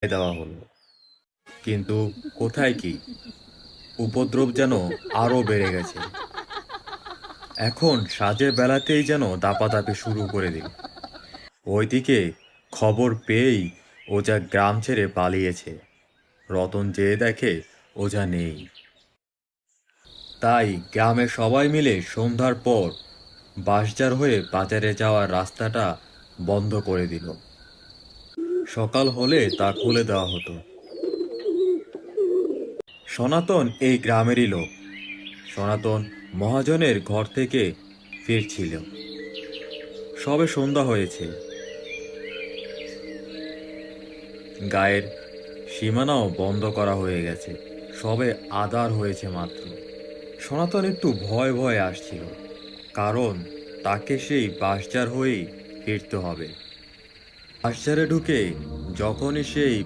দেওয়া হলো, কিন্তু কোথায় কি, উপদ্রব যেন আরো বেড়ে গেছে। এখন সাজের বেলাতেই যেন দাপাদাপি শুরু করে দিল। ওইদিকে খবর পেয়েই ওঝা গ্রাম ছেড়ে পালিয়েছে। রতন যেয়ে দেখে ওঝা নেই। তাই গ্রামের সবাই মিলে সন্ধ্যার পর বাঁশঝাড় হয়ে বাজারে যাওয়ার রাস্তাটা বন্ধ করে দিল। সকাল হলে তা খুলে দেওয়া হতো। সনাতন এই গ্রামেরই লোক। সনাতন মহাজনের ঘর থেকে ফিরছিল। সবে সন্ধ্যা হয়েছে। গায়ের সীমানাও বন্ধ করা হয়ে গেছে। সবে আঁধার হয়েছে মাত্র। সনাতন একটু ভয় ভয়ে আসছিল, কারণ তাকে সেই বাঁশঝাড় হয়েই ফিরতে হবে। বাঁশঝাড়ে ঢুকে যখনই সেই